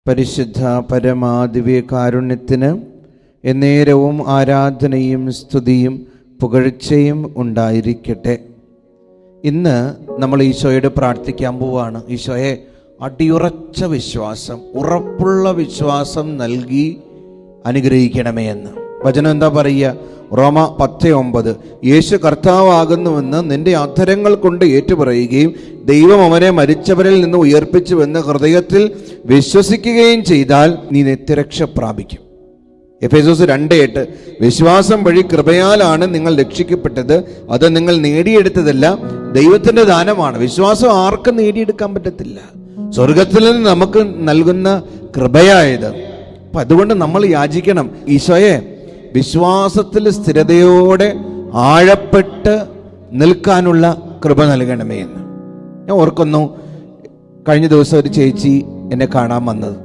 പരിശുദ്ധ പരമാദിവ്യകാരുണ്യത്തിന് എന്നേരവും ആരാധനയും സ്തുതിയും പുകഴ്ചയും ഉണ്ടായിരിക്കട്ടെ. ഇന്ന് നമ്മൾ ഈശോയോട് പ്രാർത്ഥിക്കാൻ പോവാണ്. ഈശോയെ, അടിയുറച്ച വിശ്വാസം, ഉറപ്പുള്ള വിശ്വാസം നൽകി അനുഗ്രഹിക്കണമേ എന്ന്. വചനം എന്താ പറയുക? റോമ 10:9, യേശു കർത്താവാകുന്നുവെന്ന് നിന്റെ അധരങ്ങൾ കൊണ്ട് ഏറ്റുപറയുകയും ദൈവം അവനെ മരിച്ചവരിൽ നിന്ന് ഉയർപ്പിച്ചുവെന്ന് ഹൃദയത്തിൽ വിശ്വസിക്കുകയും ചെയ്താൽ നീ നിത്യരക്ഷ പ്രാപിക്കും. എഫേസോസ് 2:8, വിശ്വാസം വഴി കൃപയാലാണ് നിങ്ങൾ രക്ഷിക്കപ്പെട്ടത്, അത് നിങ്ങൾ നേടിയെടുത്തതല്ല, ദൈവത്തിന്റെ ദാനമാണ്. വിശ്വാസം ആർക്കും നേടിയെടുക്കാൻ പറ്റത്തില്ല, സ്വർഗത്തിൽ നിന്ന് നമുക്ക് നൽകുന്ന കൃപയായത്. അപ്പൊ അതുകൊണ്ട് നമ്മൾ യാചിക്കണം, ഈശോയെ വിശ്വാസത്തിൽ സ്ഥിരതയോടെ ആഴപ്പെട്ട് നിൽക്കാനുള്ള കൃപ നൽകണമേ എന്ന്. ഞാൻ ഓർക്കുന്നു, കഴിഞ്ഞ ദിവസം ഒരു ചേച്ചി എന്നെ കാണാൻ വന്നത്.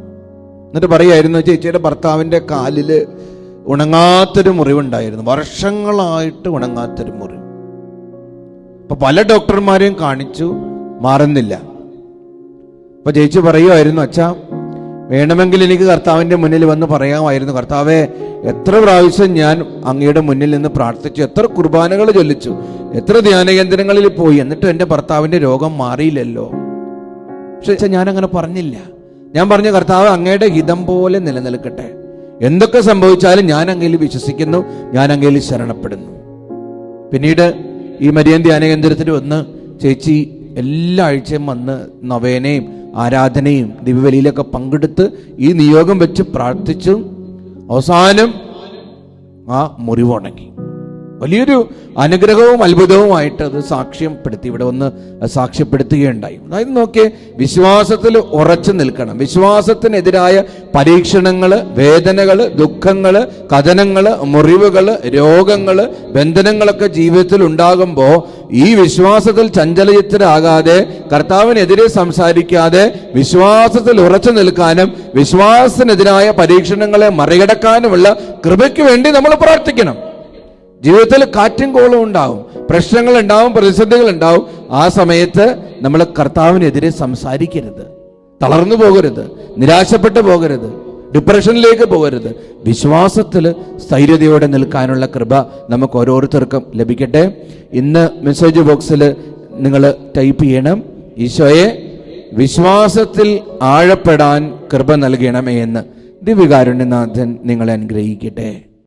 എന്നിട്ട് പറയായിരുന്നു, ചേച്ചിയുടെ ഭർത്താവിൻ്റെ കാലില് ഉണങ്ങാത്തൊരു മുറിവുണ്ടായിരുന്നു, വർഷങ്ങളായിട്ട് ഉണങ്ങാത്തൊരു മുറിവ്. അപ്പൊ പല ഡോക്ടർമാരെയും കാണിച്ചു, മാറുന്നില്ല. അപ്പൊ ചേച്ചി പറയുമായിരുന്നു, അച്ഛാ വേണമെങ്കിൽ എനിക്ക് കർത്താവിൻ്റെ മുന്നിൽ വന്ന് പറയാമായിരുന്നു, കർത്താവേ എത്ര പ്രാവശ്യം ഞാൻ അങ്ങയുടെ മുന്നിൽ നിന്ന് പ്രാർത്ഥിച്ചു, എത്ര കുർബാനകൾ ചൊല്ലിച്ചു, എത്ര ധ്യാന കേന്ദ്രങ്ങളിൽ പോയി, എന്നിട്ടും എൻ്റെ ഭർത്താവിൻ്റെ രോഗം മാറിയില്ലല്ലോ. പക്ഷെ ഞാൻ അങ്ങനെ പറഞ്ഞില്ല. ഞാൻ പറഞ്ഞു, കർത്താവ് അങ്ങയുടെ ഹിതം പോലെ നിലനിൽക്കട്ടെ, എന്തൊക്കെ സംഭവിച്ചാലും ഞാൻ അങ്ങയിൽ വിശ്വസിക്കുന്നു, ഞാൻ അങ്ങയിൽ ശരണപ്പെടുന്നു. പിന്നീട് ഈ മരിയൻ ധ്യാന കേന്ദ്രത്തിൽ വന്ന് ചേച്ചി എല്ലാ ആഴ്ചയും വന്ന് നവേനയും ആരാധനയും ദിവ്യബലിയിലൊക്കെ പങ്കെടുത്ത് ഈ നിയോഗം വെച്ച് പ്രാർത്ഥിച്ചു. അവസാനം ആ മുറിവുണങ്ങി. വലിയൊരു അനുഗ്രഹവും അത്ഭുതവുമായിട്ട് അത് സാക്ഷ്യപ്പെടുത്തി, ഇവിടെ ഒന്ന് സാക്ഷ്യപ്പെടുത്തുകയുണ്ടായി. അതായത് നോക്കിയേ, വിശ്വാസത്തിൽ ഉറച്ചു നിൽക്കണം. വിശ്വാസത്തിനെതിരായ പരീക്ഷണങ്ങള്, വേദനകള്, ദുഃഖങ്ങള്, കഥനങ്ങള്, മുറിവുകള്, രോഗങ്ങള്, ബന്ധനങ്ങളൊക്കെ ജീവിതത്തിൽ ഉണ്ടാകുമ്പോൾ ഈ വിശ്വാസത്തിൽ ചഞ്ചലചിത്തരാകാതെ, കർത്താവിനെതിരെ സംസാരിക്കാതെ, വിശ്വാസത്തിൽ ഉറച്ചു നിൽക്കാനും വിശ്വാസത്തിനെതിരായ പരീക്ഷണങ്ങളെ മറികടക്കാനുമുള്ള കൃപയ്ക്ക് വേണ്ടി നമ്മൾ പ്രാർത്ഥിക്കണം. ജീവിതത്തിൽ കാറ്റും കോളും ഉണ്ടാവും, പ്രശ്നങ്ങൾ ഉണ്ടാവും, പ്രതിസന്ധികൾ ഉണ്ടാവും. ആ സമയത്ത് നമ്മൾ കർത്താവിനെതിരെ സംസാരിക്കരുത്, തളർന്നു പോകരുത്, നിരാശപ്പെട്ടു പോകരുത്, ഡിപ്രഷനിലേക്ക് പോകരുത്. വിശ്വാസത്തിൽ സ്ഥൈര്യതയോടെ നിൽക്കാനുള്ള കൃപ നമുക്ക് ഓരോരുത്തർക്കും ലഭിക്കട്ടെ. ഇന്ന് മെസ്സേജ് ബോക്സിൽ നിങ്ങൾ ടൈപ്പ് ചെയ്യണം, ഈശോയെ വിശ്വാസത്തിൽ ആഴപ്പെടാൻ കൃപ നൽകണമേ എന്ന്. ദിവ്യകാരുണ്യനാഥൻ നിങ്ങളെ അനുഗ്രഹിക്കട്ടെ.